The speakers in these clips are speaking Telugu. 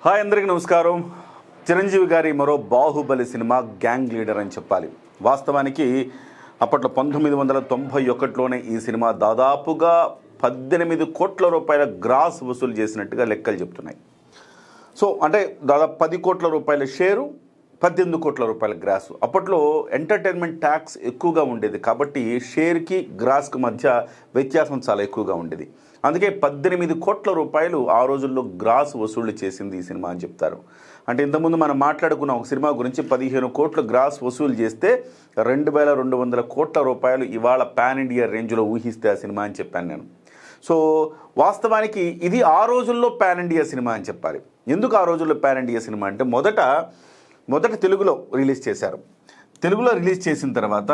హాయ్ అందరికీ నమస్కారం. చిరంజీవి గారి మరో బాహుబలి సినిమా గ్యాంగ్ లీడర్ అని చెప్పాలి. వాస్తవానికి అప్పట్లో 1991లోనే ఈ సినిమా దాదాపుగా 18 కోట్ల రూపాయల గ్రాస్ వసూలు చేసినట్టుగా లెక్కలు చెప్తున్నాయి. సో అంటే దాదాపు 10 కోట్ల రూపాయల షేరు, 18 కోట్ల రూపాయల గ్రాస్. అప్పట్లో ఎంటర్టైన్మెంట్ ట్యాక్స్ ఎక్కువగా ఉండేది కాబట్టి షేర్కి గ్రాస్కి మధ్య వ్యత్యాసం చాలా ఎక్కువగా ఉండేది. అందుకే 18 కోట్ల రూపాయలు ఆ రోజుల్లో గ్రాస్ వసూళ్లు చేసింది ఈ సినిమా అని చెప్తారు. అంటే ఇంతకుముందు మనం మాట్లాడుకున్న ఒక సినిమా గురించి 15 కోట్ల గ్రాస్ వసూలు చేస్తే 2200 కోట్ల రూపాయలు ఇవాళ పాన్ ఇండియా రేంజ్లో ఊహిస్తే ఆ సినిమా అని చెప్పాను నేను. సో వాస్తవానికి ఇది ఆ రోజుల్లో పాన్ ఇండియా సినిమా అని చెప్పాలి. ఎందుకు ఆ రోజుల్లో పాన్ ఇండియా సినిమా అంటే మొదట తెలుగులో రిలీజ్ చేశారు. తెలుగులో రిలీజ్ చేసిన తర్వాత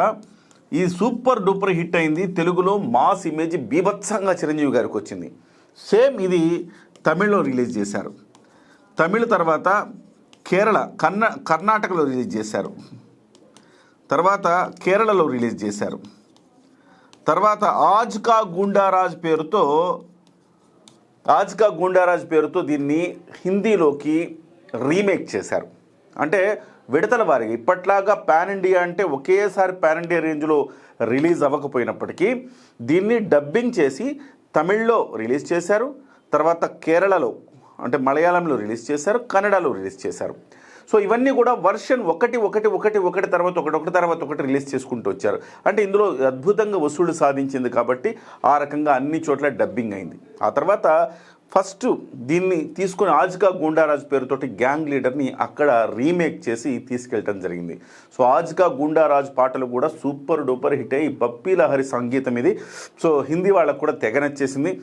ఈ సూపర్ డూపర్ హిట్ అయింది. తెలుగులో మాస్ ఇమేజ్ బీభత్సంగా చిరంజీవి గారికి వచ్చింది. సేమ్ ఇది తమిళ్లో రిలీజ్ చేశారు. తమిళ తర్వాత కర్ణాటకలో రిలీజ్ చేశారు. తర్వాత కేరళలో రిలీజ్ చేశారు. తర్వాత ఆజ్ కా గూండారాజ్ పేరుతో దీన్ని హిందీలోకి రీమేక్ చేశారు. అంటే విడతల వారికి ఇప్పట్లాగా పాన్ ఇండియా అంటే ఒకేసారి పాన్ ఇండియా రేంజ్లో రిలీజ్ అవ్వకపోయినప్పటికీ దీన్ని డబ్బింగ్ చేసి తమిళ్లో రిలీజ్ చేశారు. తర్వాత కేరళలో అంటే మలయాళంలో రిలీజ్ చేశారు, కన్నడలో రిలీజ్ చేశారు. సో ఇవన్నీ కూడా వర్షన్ ఒకటి తర్వాత ఒకటి రిలీజ్ చేసుకుంటూ వచ్చారు. అంటే ఇందులో అద్భుతంగా వసూళ్లు సాధించింది కాబట్టి ఆ రకంగా అన్ని చోట్ల డబ్బింగ్ అయింది. ఆ తర్వాత ఫస్ట్ దీన్ని తీసుకుని ఆజ్ కా గూండారాజ్ పేరుతోటి గ్యాంగ్ లీడర్ని అక్కడ రీమేక్ చేసి తీసుకెళ్ళటం జరిగింది. సో ఆజ్ కా గూండారాజ్ పాటలు కూడా సూపర్ డూపర్ హిట్ అయ్యి పప్పీ లహరి సంగీతం ఇది. సో హిందీ వాళ్ళకు కూడా తెగ నచ్చేసింది.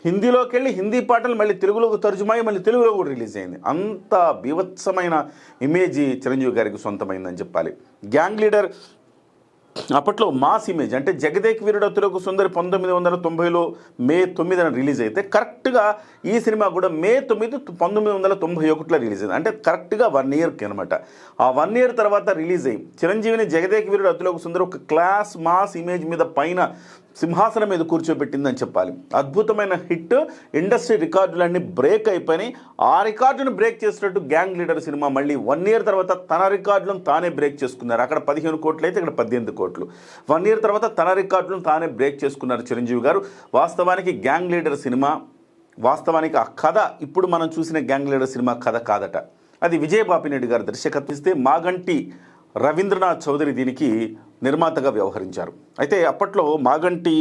హిందీలోకి వెళ్ళి హిందీ పాటలు మళ్ళీ తెలుగులోకి తర్జుమాయి మళ్ళీ తెలుగులో కూడా రిలీజ్ అయింది. అంత బీభత్సమైన ఇమేజ్ చిరంజీవి గారికి సొంతమైందని చెప్పాలి. గ్యాంగ్ లీడర్ అప్పట్లో మాస్ ఇమేజ్ అంటే జగదేక్ వీరుడు అతిలోక సుందరి 1990లో మే 9న రిలీజ్ అయితే కరెక్ట్గా ఈ సినిమా కూడా మే 9, 1991లో రిలీజ్ అయింది. అంటే కరెక్ట్గా 1 ఇయర్కి అనమాట. ఆ 1 ఇయర్ తర్వాత రిలీజ్ అయ్యి చిరంజీవిని జగదేక్ వీరుడు అతిలోక సుందరి ఒక క్లాస్ మాస్ ఇమేజ్ మీద పైన సింహాసనం మీద కూర్చోబెట్టిందని చెప్పాలి. అద్భుతమైన హిట్. ఇండస్ట్రీ రికార్డులన్నీ బ్రేక్ అయిపోయినాయి. ఆ రికార్డును బ్రేక్ చేసినట్టు గ్యాంగ్ లీడర్ సినిమా మళ్ళీ 1 ఇయర్ తర్వాత తన రికార్డులను తానే బ్రేక్ చేసుకున్నారు. అక్కడ 15 కోట్లు అయితే ఇక్కడ 18 కోట్లు. 1 ఇయర్ తర్వాత తన రికార్డులను తానే బ్రేక్ చేసుకున్నారు చిరంజీవి గారు. వాస్తవానికి గ్యాంగ్ లీడర్ సినిమా వాస్తవానికి ఆ కథ ఇప్పుడు మనం చూసిన గ్యాంగ్ లీడర్ సినిమా కథ కాదట. అది విజయ్ బాపిరెడ్డి గారు దర్శకత్వం ఇస్తే మాగంటి రవీంద్రనాథ్ చౌదరి దీనికి నిర్మాతగా వ్యవహరించారు. అయితే అప్పట్లో మాగంటి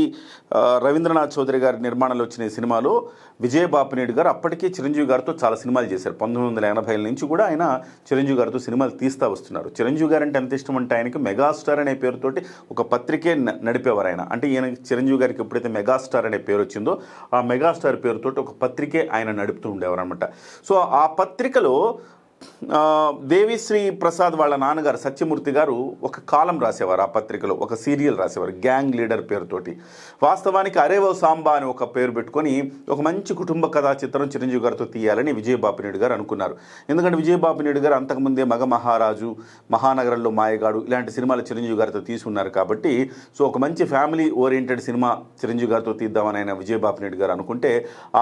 రవీంద్రనాథ్ చౌదరి గారి నిర్మాణంలో వచ్చిన ఈ సినిమాలో విజయ్ బాపిరెడ్డి గారు అప్పటికే చిరంజీవి గారితో చాలా సినిమాలు చేశారు. 1980 నుంచి కూడా ఆయన చిరంజీవి గారితో సినిమాలు తీస్తూ వస్తున్నారు. చిరంజీవి గారు అంటే ఎంత ఇష్టం అంటే ఆయనకి మెగాస్టార్ అనే పేరుతోటి ఒక పత్రికే నడిపేవారు ఆయన. అంటే ఈయన చిరంజీవి గారికి ఎప్పుడైతే మెగాస్టార్ అనే పేరు వచ్చిందో ఆ మెగాస్టార్ పేరుతోటి ఒక పత్రికే ఆయన నడుపుతూ ఉండేవారు అనమాట. సో ఆ పత్రికలో దేవిశ్రీ ప్రసాద్ వాళ్ళ నాన్నగారు సత్యమూర్తి గారు ఒక కాలం రాసేవారు. ఆ పత్రికలో ఒక సీరియల్ రాసేవారు గ్యాంగ్ లీడర్ పేరుతోటి. వాస్తవానికి అరేవో సాంబా అని ఒక పేరు పెట్టుకొని ఒక మంచి కుటుంబ కథా చిత్రం చిరంజీవి గారితో తీయాలని విజయ్ బాపిరెడ్డి గారు అనుకున్నారు. ఎందుకంటే విజయ్ బాపిరెడ్డి గారు అంతకుముందే మగ మహారాజు, మహానగరంలో మాయగాడు ఇలాంటి సినిమాలు చిరంజీవి గారితో తీసుకున్నారు కాబట్టి సో ఒక మంచి ఫ్యామిలీ ఓరియంటెడ్ సినిమా చిరంజీవి గారితో తీద్దామని ఆయన విజయ్ బాపిరెడ్డి గారు అనుకుంటే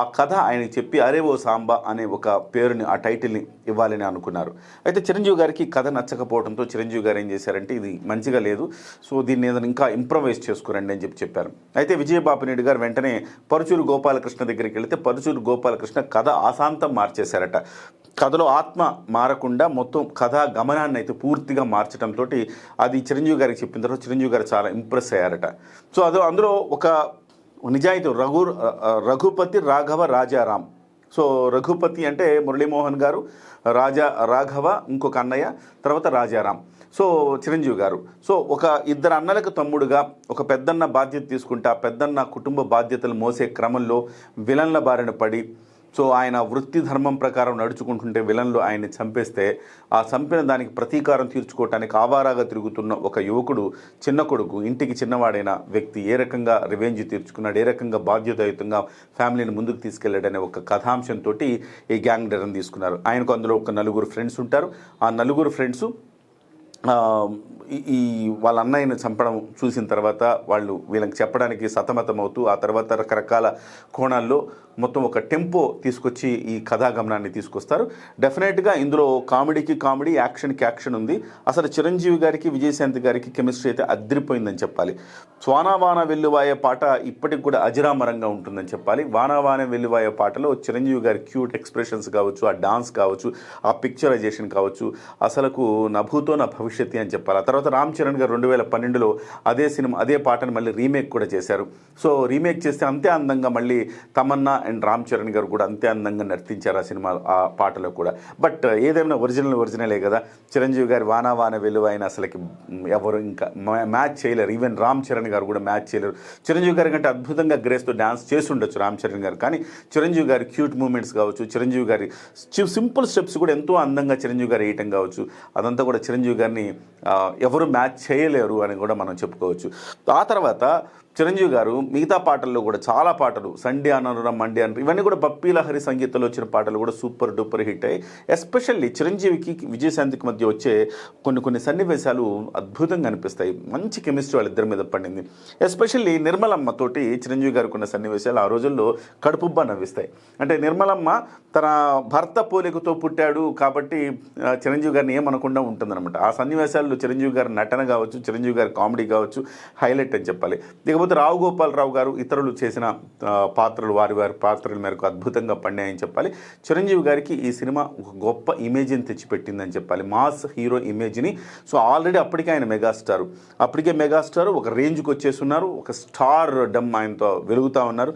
ఆ కథ ఆయనకి చెప్పి అరేవో సాంబా అనే ఒక పేరుని ఆ టైటిల్ని ఇవ్వాలని అనుకున్నారు. అయితే చిరంజీవి గారికి కథ నచ్చకపోవడంతో చిరంజీవి గారు ఏం చేశారంటే ఇది మంచిగా లేదు, సో దీన్ని ఏదైనా ఇంకా ఇంప్రవైజ్ చేసుకురండి అని చెప్పారు. అయితే విజయ్ బాపిరెడ్డి గారు వెంటనే పరుచూరు గోపాలకృష్ణ దగ్గరికి వెళితే పరుచూరు గోపాలకృష్ణ కథ ఆశాంతం మార్చేశారట. కథలో ఆత్మ మారకుండా మొత్తం కథా గమనాన్ని అయితే పూర్తిగా మార్చడంతో అది చిరంజీవి గారికి చెప్పిన తర్వాత చిరంజీవి గారు చాలా ఇంప్రెస్ అయ్యారట. సో అందులో ఒక నిజాయితీ రఘుపతి రాఘవ రాజారాం. సో రఘుపతి అంటే మురళీమోహన్ గారు, రాఘవ ఇంకొక అన్నయ్య, తర్వాత రాజారాం. సో చిరంజీవి గారు సో ఒక ఇద్దరు అన్నలకు తమ్ముడుగా ఒక పెద్దన్న బాధ్యత తీసుకుంటే ఆ పెద్దన్న కుటుంబ బాధ్యతలు మోసే క్రమంలో విలన్ల బారిన పడి సో ఆయన వృత్తి ధర్మం ప్రకారం నడుచుకుంటుంటే విలన్లు ఆయన్ని చంపేస్తే ఆ చంపిన దానికి ప్రతీకారం తీర్చుకోవటానికి ఆవారాగా తిరుగుతున్న ఒక యువకుడు, చిన్న కొడుకు, ఇంటికి చిన్నవాడైన వ్యక్తి ఏ రకంగా రివెంజ్ తీర్చుకున్నాడు, ఏ రకంగా బాధ్యతాయుతంగా ఫ్యామిలీని ముందుకు తీసుకెళ్లాడనే ఒక కథాంశంతో ఈ గ్యాంగ్ లీడర్ని తీసుకున్నారు. ఆయనకు అందులో ఒక 4 ఫ్రెండ్స్ ఉంటారు. ఆ 4 ఫ్రెండ్స్ ఈ వాళ్ళ అన్నయ్యను చంపడం చూసిన తర్వాత వాళ్ళు వీళ్ళకి చెప్పడానికి సతమతమవుతూ ఆ తర్వాత రకరకాల కోణాల్లో మొత్తం ఒక టెంపో తీసుకొచ్చి ఈ కథాగమనాన్ని తీసుకొస్తారు. డెఫినెట్గా ఇందులో కామెడీకి కామెడీ, యాక్షన్కి యాక్షన్ ఉంది. అసలు చిరంజీవి గారికి విజయశాంతి గారికి కెమిస్ట్రీ అయితే అదిరిపోయిందని చెప్పాలి. వాన వెల్లువాయే పాట ఇప్పటికి కూడా అజరామరంగా ఉంటుందని చెప్పాలి. వాన వెల్లువాయే పాటలో చిరంజీవి గారి క్యూట్ ఎక్స్ప్రెషన్స్ కావచ్చు, ఆ డాన్స్ కావచ్చు, ఆ పిక్చరైజేషన్ కావచ్చు, అసలుకు నభూతో నా భవిష్యత్తు అని చెప్పాలి. ఆ తర్వాత రామ్ చరణ్ గారు 2012లో అదే పాటను మళ్ళీ రీమేక్ కూడా చేశారు. సో రీమేక్ చేస్తే అంతే అందంగా మళ్ళీ తమన్నా అండ్ రామ్ చరణ్ గారు కూడా అంతే అందంగా నర్తించారు ఆ సినిమా ఆ పాటలో కూడా. బట్ ఏదేమైనా ఒరిజినలే కదా. చిరంజీవి గారి వాన వెలువైన అసలుకి ఎవరు ఇంకా మ్యాచ్ చేయలేరు. ఈవెన్ రామ్ చరణ్ గారు కూడా మ్యాచ్ చేయలేరు. చిరంజీవి గారి కంటే అద్భుతంగా గ్రేస్తో డ్యాన్స్ చేసి ఉండొచ్చు రామ్ చరణ్ గారు, కానీ చిరంజీవి గారి క్యూట్ మూమెంట్స్ కావచ్చు, చిరంజీవి గారి సింపుల్ స్టెప్స్ కూడా ఎంతో అందంగా చిరంజీవి గారు వేయటం కావచ్చు, అదంతా కూడా చిరంజీవి గారిని ఎవరు మ్యాచ్ చేయలేరు అని కూడా మనం చెప్పుకోవచ్చు. ఆ తర్వాత చిరంజీవి గారు మిగతా పాటల్లో కూడా చాలా పాటలు, సండే అనరు మండే అనరు, ఇవన్నీ కూడా పప్పీ లహరి సంగీతంలో వచ్చిన పాటలు కూడా సూపర్ డూపర్ హిట్ అయ్యాయి. ఎస్పెషల్లీ చిరంజీవికి విజయశాంతికి మధ్య వచ్చే కొన్ని సన్నివేశాలు అద్భుతంగా అనిపిస్తాయి. మంచి కెమిస్ట్రీ వాళ్ళిద్దరి మీద పడింది. ఎస్పెషల్లీ నిర్మలమ్మతోటి చిరంజీవి గారికి ఉన్న సన్నివేశాలు ఆ రోజుల్లో కడుపుబ్బా నవ్విస్తాయి. అంటే నిర్మలమ్మ తన భర్త పోలికతో పుట్టాడు కాబట్టి చిరంజీవి గారిని ఏమనకుండా ఉంటుందన్నమాట. ఆ సన్నివేశాల్లో చిరంజీవి గారి నటన కావచ్చు, చిరంజీవి గారి కామెడీ కావచ్చు హైలైట్ అని చెప్పాలి. ఇకపోతే రావు గోపాలరావు గారు ఇతరులు చేసిన పాత్రలు వారి పాత్రల మేరకు అద్భుతంగా పండాయని చెప్పాలి. చిరంజీవి గారికి ఈ సినిమా ఒక గొప్ప ఇమేజ్ని తెచ్చిపెట్టిందని చెప్పాలి, మాస్ హీరో ఇమేజ్ని. సో ఆల్రెడీ అప్పటికే ఆయన మెగాస్టార్ ఒక రేంజ్కి వచ్చేస్తున్నారు, ఒక స్టార్ డమ్ ఆయనతో వెలుగుతూ ఉన్నారు.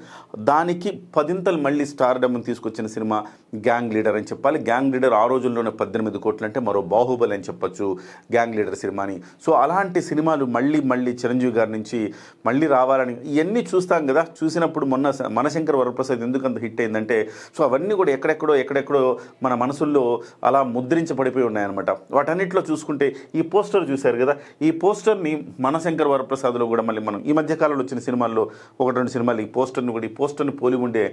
దానికి 10 మళ్ళీ స్టార్ డమ్ని తీసుకొచ్చిన సినిమా గ్యాంగ్ లీడర్ అని చెప్పాలి. గ్యాంగ్ లీడర్ ఆ రోజుల్లోనే 18 కోట్లు అంటే మరో బాహుబలి అని చెప్పొచ్చు గ్యాంగ్ లీడర్ సినిమాని. సో అలాంటి సినిమాలు మళ్ళీ చిరంజీవి గారి నుంచి మళ్ళీ రావాలని ఇవన్నీ చూస్తాం కదా. చూసినప్పుడు మొన్న మనశంకర్ వరప్రసాద్ ఎందుకు అంత హిట్ అయిందంటే, సో అవన్నీ కూడా ఎక్కడెక్కడో మన మనసుల్లో అలా ముద్రించబడిపోయి ఉన్నాయన్నమాట. వాటన్నిటిలో చూసుకుంటే ఈ పోస్టర్ చూశారు కదా, ఈ పోస్టర్ని మనశంకర్ వరప్రసాద్లో కూడా మళ్ళీ మనం ఈ మధ్యకాలంలో వచ్చిన సినిమాల్లో 1-2 సినిమాలు ఈ పోస్టర్ని పోలి ఉండే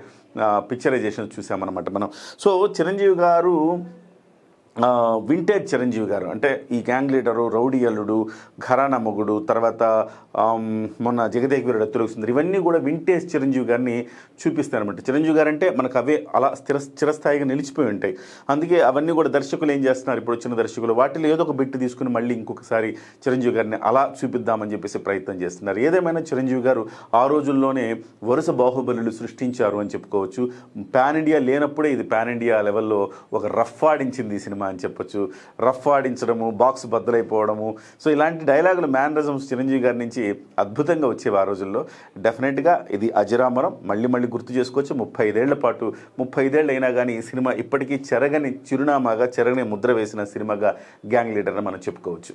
పిక్చరైజేషన్ చూసామన్నమాట మనం. సో చిరంజీవి గారు వింటేజ్ చిరంజీవి గారు అంటే ఈ గ్యాంగ్ లీడరు, రౌడీ అల్లుడు, ఘరానా మొగుడు, తర్వాత మొన్న జగదేకవీరుడు అత్తులకి సుందరి, ఇవన్నీ కూడా వింటేజ్ చిరంజీవి గారిని చూపిస్తారనమాట. చిరంజీవి గారు అంటే మనకు అవే అలా చిరస్థాయిగా నిలిచిపోయి ఉంటాయి. అందుకే అవన్నీ కూడా దర్శకులు ఏం చేస్తున్నారు, ఇప్పుడు వచ్చిన దర్శకులు వాటిలో ఏదో ఒక బిట్ తీసుకుని మళ్ళీ ఇంకొకసారి చిరంజీవి గారిని అలా చూపిద్దామని చెప్పేసి ప్రయత్నం చేస్తున్నారు. ఏదేమైనా చిరంజీవి గారు ఆ రోజుల్లోనే వరుస బాహుబలులు సృష్టించారు అని చెప్పుకోవచ్చు. పాన్ ఇండియా లేనప్పుడే ఇది పాన్ ఇండియా లెవెల్లో ఒక రఫ్ ఆడించింది ఈ సినిమా అని చెప్పొచ్చు. రఫ్ ఆడించడము, బాక్స్ బద్దలైపోవడము, సో ఇలాంటి డైలాగులు, మ్యానరిజమ్స్ చిరంజీవి గారి నుంచి అద్భుతంగా వచ్చేవి ఆ రోజుల్లో. డెఫినెట్గా ఇది అజరామరం, మళ్ళీ గుర్తు చేసుకోవచ్చు. 35 ఏళ్ళు అయినా కానీ ఈ సినిమా ఇప్పటికీ చెరగని చిరునామాగా, చెరగని ముద్ర వేసిన సినిమాగా గ్యాంగ్ లీడర్ని మనం చెప్పుకోవచ్చు.